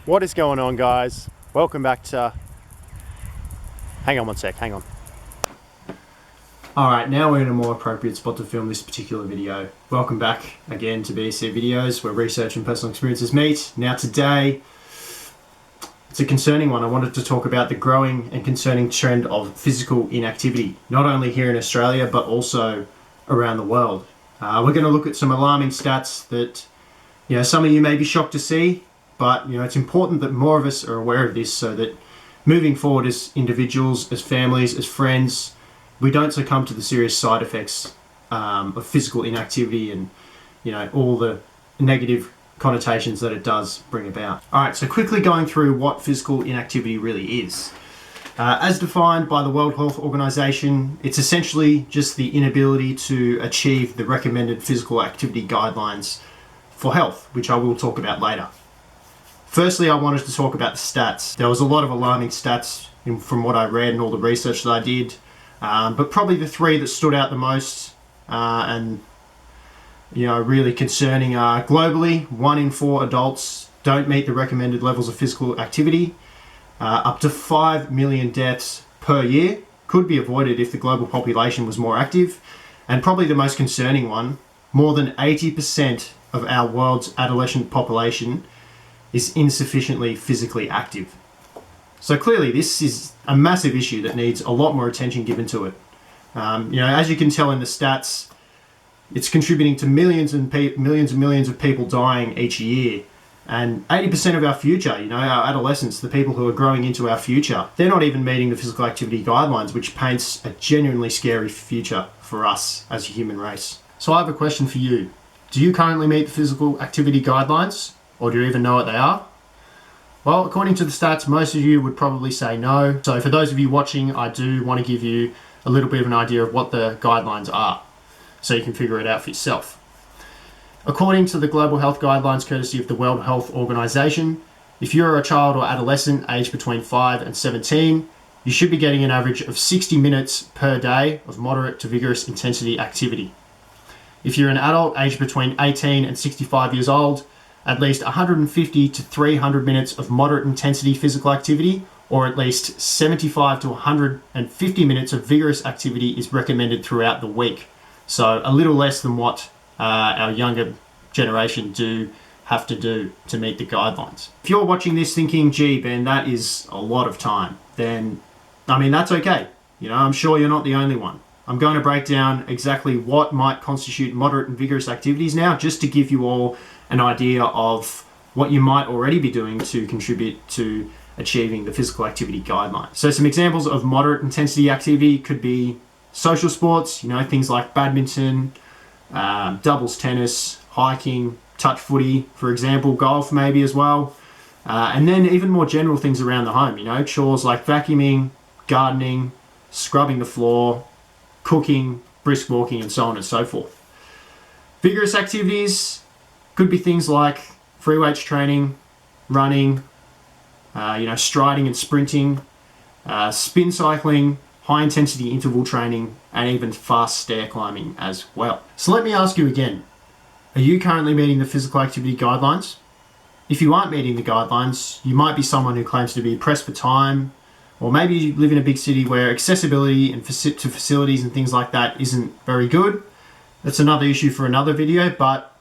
What is going on, guys? Welcome back to... Hang on one sec, hang on. Alright, now we're in a more appropriate spot to film this particular video. Welcome back again to BC Videos, where research and personal experiences meet. Now today, it's a concerning one. I wanted to talk about the growing and concerning trend of physical inactivity, not only here in Australia, but also around the world. We're going to look at some alarming stats that, some of you may be shocked to see, but it's important that more of us are aware of this so that moving forward as individuals, as families, as friends, we don't succumb to the serious side effects of physical inactivity and all the negative connotations that it does bring about. Alright, so quickly going through what physical inactivity really is. As defined by the World Health Organization, it's essentially just the inability to achieve the recommended physical activity guidelines for health, which I will talk about later. Firstly, I wanted to talk about the stats. There was a lot of alarming stats from what I read and all the research that I did, but probably the three that stood out the most and really concerning are globally, 1 in 4 adults don't meet the recommended levels of physical activity. Up to 5 million deaths per year could be avoided if the global population was more active. And probably the most concerning one, more than 80% of our world's adolescent population is insufficiently physically active. So clearly this is a massive issue that needs a lot more attention given to it. As you can tell in the stats, it's contributing to millions and millions of people dying each year. And 80% of our future, our adolescents, the people who are growing into our future, they're not even meeting the physical activity guidelines, which paints a genuinely scary future for us as a human race. So I have a question for you. Do you currently meet the physical activity guidelines? Or do you even know what they are? Well, according to the stats, most of you would probably say no. So for those of you watching, I do want to give you a little bit of an idea of what the guidelines are, so you can figure it out for yourself. According to the Global Health Guidelines, courtesy of the World Health Organization, if you're a child or adolescent aged between 5 and 17, you should be getting an average of 60 minutes per day of moderate to vigorous intensity activity. If you're an adult aged between 18 and 65 years old, at least 150 to 300 minutes of moderate intensity physical activity, or at least 75 to 150 minutes of vigorous activity is recommended throughout the week. So a little less than what our younger generation do have to do to meet the guidelines. If you're watching this thinking, gee, Ben, that is a lot of time, then, that's okay. I'm sure you're not the only one. I'm going to break down exactly what might constitute moderate and vigorous activities now, just to give you all an idea of what you might already be doing to contribute to achieving the physical activity guidelines. So some examples of moderate intensity activity could be social sports, things like badminton, doubles tennis, hiking, touch footy, for example, golf maybe as well. And then even more general things around the home, chores like vacuuming, gardening, scrubbing the floor, cooking, brisk walking, and so on and so forth. Vigorous activities could be things like free weights training, running, striding and sprinting, spin cycling, high intensity interval training, and even fast stair climbing as well. So let me ask you again, are you currently meeting the physical activity guidelines? If you aren't meeting the guidelines, you might be someone who claims to be pressed for time, or maybe you live in a big city where accessibility to facilities and things like that isn't very good. That's another issue for another video, but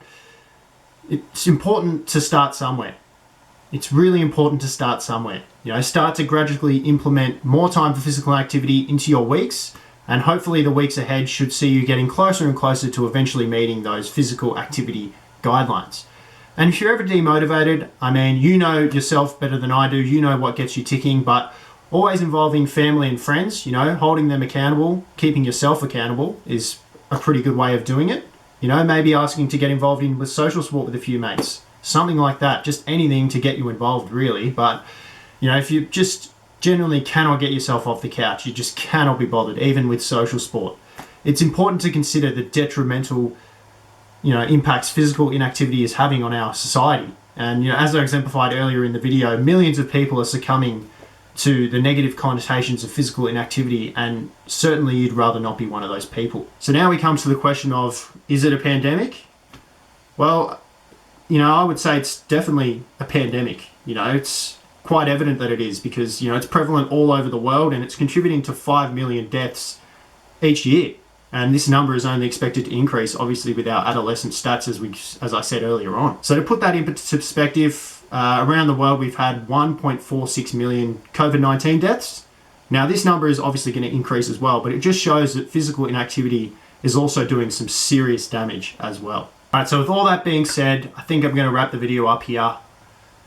it's important to start somewhere. It's really important to start somewhere. Start to gradually implement more time for physical activity into your weeks, and hopefully the weeks ahead should see you getting closer and closer to eventually meeting those physical activity guidelines. And if you're ever demotivated, you know yourself better than I do, you know what gets you ticking, but always involving family and friends, holding them accountable, keeping yourself accountable is a pretty good way of doing it. Maybe asking to get involved with social sport with a few mates, something like that, just anything to get you involved really. But, if you just genuinely cannot get yourself off the couch, you just cannot be bothered, even with social sport, it's important to consider the detrimental, impacts physical inactivity is having on our society. And, as I exemplified earlier in the video, millions of people are succumbing to the negative connotations of physical inactivity, and certainly you'd rather not be one of those people. So now we come to the question of, is it a pandemic? Well, I would say it's definitely a pandemic. It's quite evident that it is because, it's prevalent all over the world and it's contributing to 5 million deaths each year. And this number is only expected to increase, obviously, with our adolescent stats, as I said earlier on. So to put that into perspective, around the world, we've had 1.46 million COVID-19 deaths. Now, this number is obviously going to increase as well, but it just shows that physical inactivity is also doing some serious damage as well. All right, so with all that being said, I think I'm going to wrap the video up here.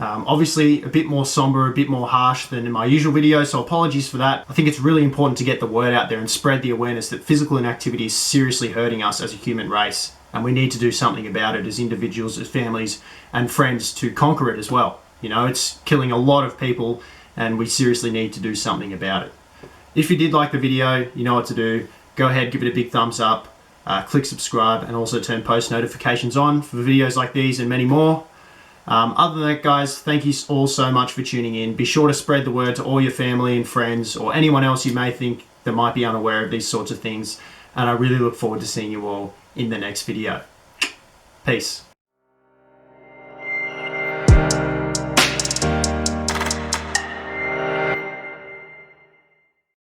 Obviously, a bit more somber, a bit more harsh than in my usual video, so apologies for that. I think it's really important to get the word out there and spread the awareness that physical inactivity is seriously hurting us as a human race, and we need to do something about it as individuals, as families, and friends to conquer it as well. It's killing a lot of people, and we seriously need to do something about it. If you did like the video, you know what to do. Go ahead, give it a big thumbs up, click subscribe, and also turn post notifications on for videos like these and many more. Other than that, guys, thank you all so much for tuning in. Be sure to spread the word to all your family and friends or anyone else you may think that might be unaware of these sorts of things. And I really look forward to seeing you all in the next video. Peace.